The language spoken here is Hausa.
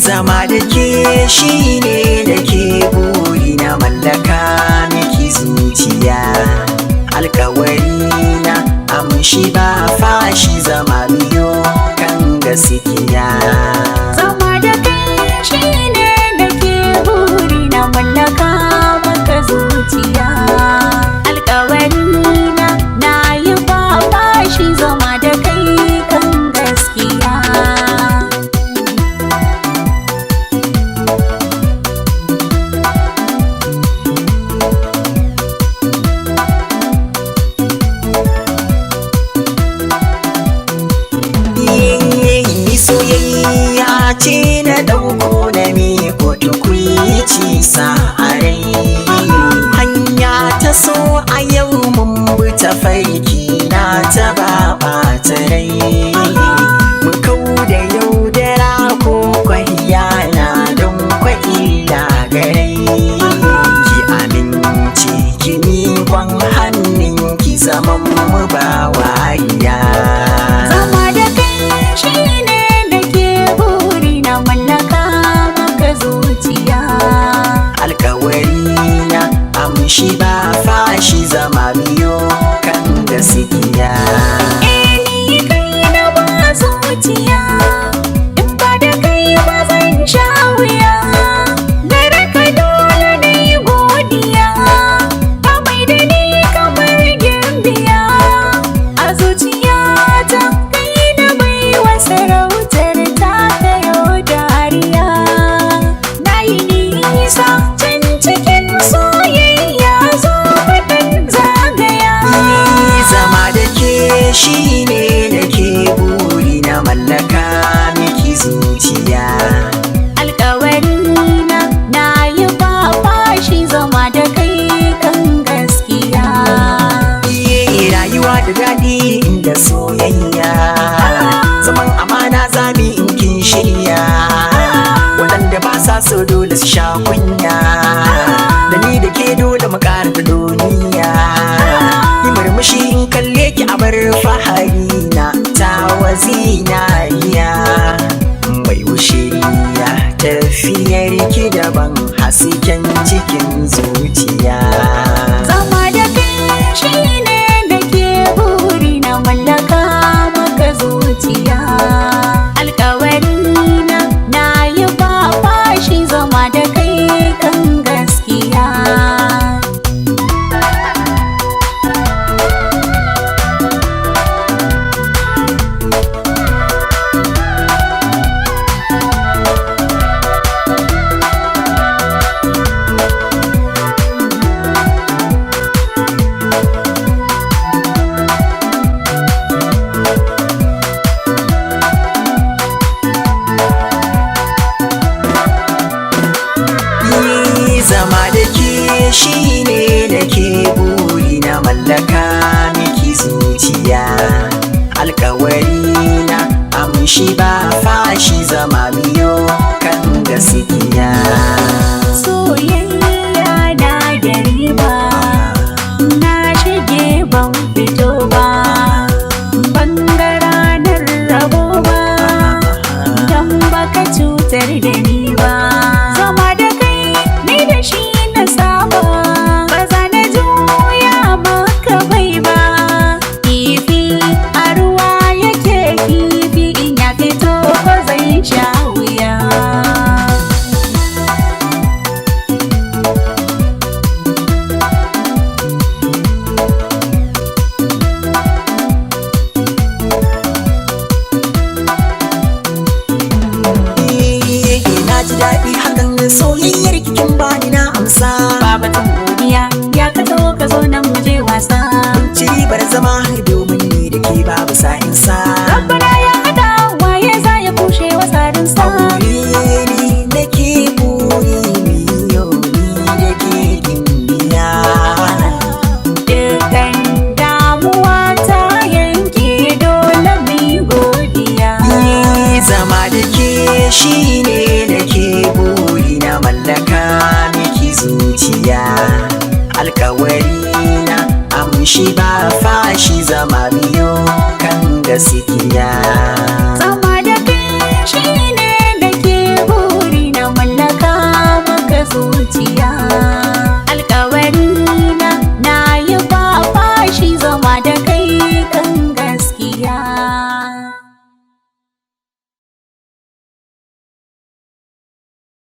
Zama da ke shi ne da ke buri na mallaka miki zuciya, alkawari na amshi ba fashi, zama biyo kan gaskiya. Zama da kai shi ne da ke buri na mallaka maka zuciya, alkawari na yi ba fashi, zama da kai kan gaskiya. Soyayya ce na ɗauko da miko tukwici sa a rai, hanya ta so a yau mun bi ta farki na ta ɓata rai, mu kau da yaudara ko kwahiyana don kwa'ila garai, ki amince ki miƙon hannun ki zaman mu ba wariya. Zama da kai shi ne da ke buri na mallaka maka zuciya, alkawari na amshi ba fashi, zama biyo kan gaskiya. ni kai na ba zuciya, in ba da kai ba zan sha wuya, gare ka dole na yi godiya, ka mai da ni kamar gimbiya, a zuciyata kai na bai wa sarautar ta kayo dariya, na yi nisa can cikin soyayya, zo faɗin zagaya. Zama da ke shi ne da ke buri na mallaka miki zuciya, Alƙawari na yi ba fashi, zama da kai kan gaskiya. rayuwa da daɗi inda soyayya, zaman amana zami in kin shirya, waɗanda ba sa so dole su sha kunya, da ni da ke dole mu ƙara da duniya, yi murmushi in kalle ki a bar fahari na ta wazinariya, mai wushiriya tafiyar ki daban hasken cikin zuciya. Zama da kai shi ne da ke buri na mallaka maka zuciya, alƙawari na yi ba fashi, zama da kai kan gaskiya. Zama da ke shi ne da ke buri na mallaka miki zuciya, alkawari na amshi ba fashi, zama biyo kan gaskiya. Soyayya na da riba, na shige ban fito ba, ban ga ranar rabo ba, don baka cutar da ni ba. Zama da kai ni da shi na saba, ba za na juya maka bai ba, kifi a ruwa yake, kifi in ya fito ba zai sha wuya. Na ji daɗi hakan soyayyar kikin bani na amsa, Babatun godiya ya kato ka zo nan mu je wasa. ci ribar zama domin ni da ke babu sa'insa. Rabbana ya hada waye za ya kushe wasarinsa. Aure ni da ke buri miyo ni da ke gimbiya, Dukkan damuwa ta yanke dole mu miki zuciya, alkawari na amshi ba fashi, zama biyo kan gaskiya.